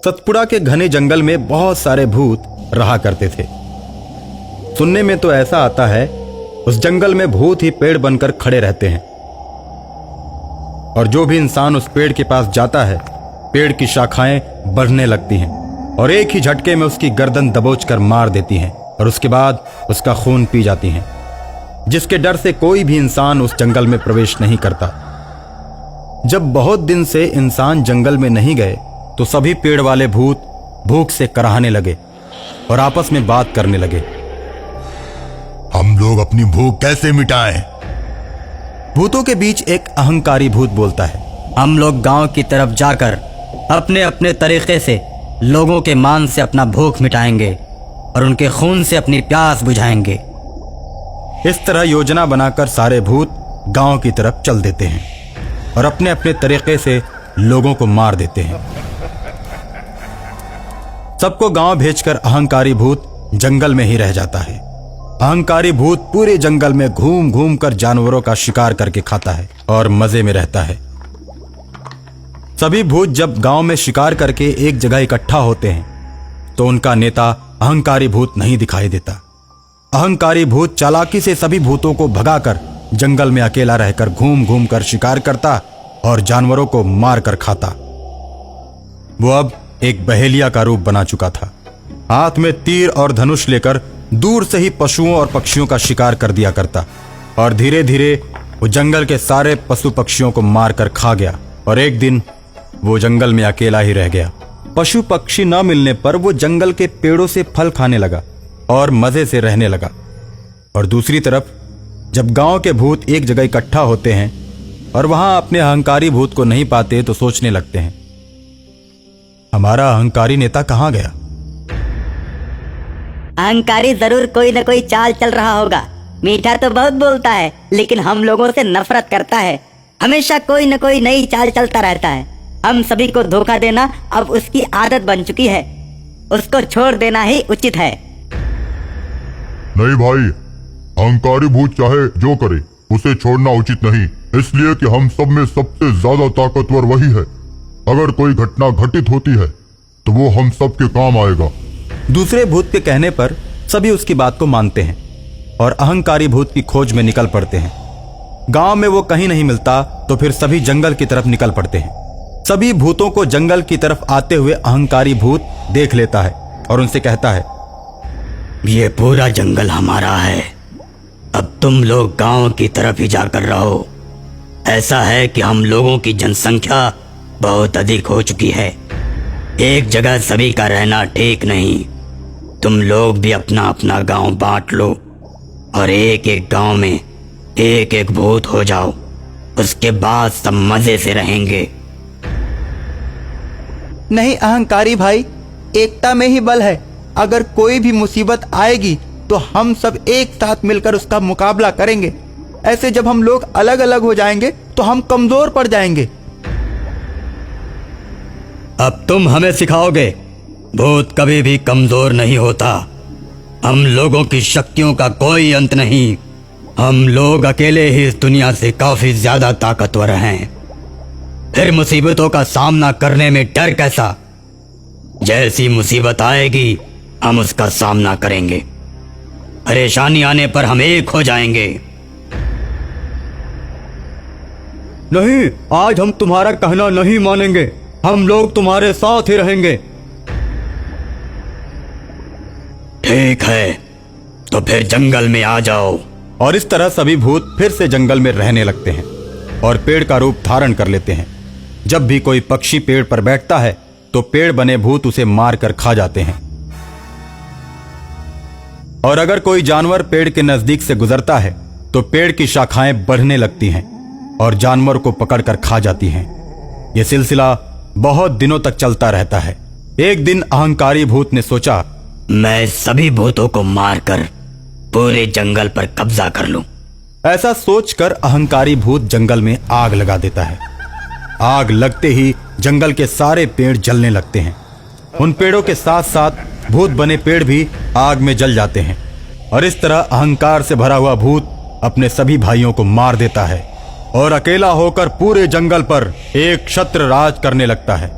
सतपुड़ा के घने जंगल में बहुत सारे भूत रहा करते थे। सुनने में तो ऐसा आता है उस जंगल में भूत ही पेड़ बनकर खड़े रहते हैं और जो भी इंसान उस पेड़ के पास जाता है पेड़ की शाखाएं बढ़ने लगती हैं और एक ही झटके में उसकी गर्दन दबोचकर मार देती हैं और उसके बाद उसका खून पी जाती हैं, जिसके डर से कोई भी इंसान उस जंगल में प्रवेश नहीं करता। जब बहुत दिन से इंसान जंगल में नहीं गए तो सभी पेड़ वाले भूत भूख से कराहने लगे और आपस में बात करने लगे। हम लोग अपनी भूख कैसे मिटाएं? भूतों के बीच एक अहंकारी भूत बोलता है, हम लोग गांव की तरफ जाकर अपने अपने तरीके से लोगों के मान से अपना भूख मिटाएंगे और उनके खून से अपनी प्यास बुझाएंगे। इस तरह योजना बनाकर सारे भूत गांव की तरफ चल देते हैं और अपने अपने तरीके से लोगों को मार देते हैं। सबको गांव भेजकर अहंकारी भूत जंगल में ही रह जाता है। अहंकारी भूत पूरे जंगल में घूम घूम कर जानवरों का शिकार करके खाता है और मजे में रहता है। सभी भूत जब गांव में शिकार करके एक जगह इकट्ठा होते हैं तो उनका नेता अहंकारी भूत नहीं दिखाई देता। अहंकारी भूत चालाकी से सभी भूतों को भगाकर जंगल में अकेला रहकर घूम घूम कर शिकार करता और जानवरों को मार कर खाता। वो अब एक बहेलिया का रूप बना चुका था। हाथ में तीर और धनुष लेकर दूर से ही पशुओं और पक्षियों का शिकार कर दिया करता और धीरे धीरे वो जंगल के सारे पशु पक्षियों को मार कर खा गया और एक दिन वो जंगल में अकेला ही रह गया। पशु पक्षी न मिलने पर वो जंगल के पेड़ों से फल खाने लगा और मजे से रहने लगा। और दूसरी तरफ जब गांव के भूत एक जगह इकट्ठा होते हैं और वहां अपने अहंकारी भूत को नहीं पाते तो सोचने लगते हैं, हमारा अहंकारी नेता कहां गया? अहंकारी जरूर कोई न कोई चाल चल रहा होगा। मीठा तो बहुत बोलता है लेकिन हम लोगों से नफरत करता है। हमेशा कोई न कोई नई चाल चलता रहता है। हम सभी को धोखा देना अब उसकी आदत बन चुकी है। उसको छोड़ देना ही उचित है। नहीं भाई, अहंकारी भूत चाहे जो करे उसे छोड़ना उचित नहीं, इसलिए कि हम सब में सबसे ज्यादा ताकतवर वही है। अगर कोई घटना घटित होती है तो वो हम सब के काम आएगा। दूसरे भूत के कहने पर सभी उसकी बात को मानते हैं और अहंकारी भूत की खोज में निकल पड़ते हैं। गांव में वो कहीं नहीं मिलता तो फिर सभी जंगल की तरफ निकल पड़ते हैं। सभी भूतों को जंगल की तरफ आते हुए अहंकारी भूत देख लेता है और उनसे कहता है, ये पूरा जंगल हमारा है, अब तुम लोग गांव की तरफ ही जाकर रहो। ऐसा है कि हम लोगों की जनसंख्या बहुत अधिक हो चुकी है। एक जगह सभी का रहना ठीक नहीं। तुम लोग भी अपना अपना गांव बांट लो और एक एक गांव में एक एक भूत हो जाओ। उसके बाद सब मजे से रहेंगे। नहीं अहंकारी भाई, एकता में ही बल है। अगर कोई भी मुसीबत आएगी तो हम सब एक साथ मिलकर उसका मुकाबला करेंगे। ऐसे जब हम लोग अलग अलग हो जाएंगे तो हम कमजोर पड़ जाएंगे। अब तुम हमें सिखाओगे, भूत कभी भी कमजोर नहीं होता। हम लोगों की शक्तियों का कोई अंत नहीं। हम लोग अकेले ही इस दुनिया से काफी ज्यादा ताकतवर हैं। फिर मुसीबतों का सामना करने में डर कैसा? जैसी मुसीबत आएगी हम उसका सामना करेंगे। परेशानी आने पर हम एक हो जाएंगे। नहीं, आज हम तुम्हारा कहना नहीं मानेंगे। हम लोग तुम्हारे साथ ही रहेंगे। ठीक है, तो फिर जंगल में आ जाओ। और इस तरह सभी भूत फिर से जंगल में रहने लगते हैं और पेड़ का रूप धारण कर लेते हैं। जब भी कोई पक्षी पेड़ पर बैठता है तो पेड़ बने भूत उसे मार कर खा जाते हैं। और अगर कोई जानवर पेड़ के नजदीक से गुजरता है तो पेड़ की शाखाएं बढ़ने लगती हैं और जानवर को पकड़कर खा जाती हैं। यह सिलसिला बहुत दिनों तक चलता रहता है। एक दिन अहंकारी भूत ने सोचा, मैं सभी भूतों को मारकर पूरे जंगल पर कब्जा कर लूं। ऐसा सोचकर अहंकारी भूत जंगल में आग लगा देता है। आग लगते ही जंगल के सारे पेड़ जलने लगते हैं। उन पेड़ों के साथ साथ भूत बने पेड़ भी आग में जल जाते हैं और इस तरह अहंकार से भरा हुआ भूत अपने सभी भाइयों को मार देता है और अकेला होकर पूरे जंगल पर एक छत्र राज करने लगता है।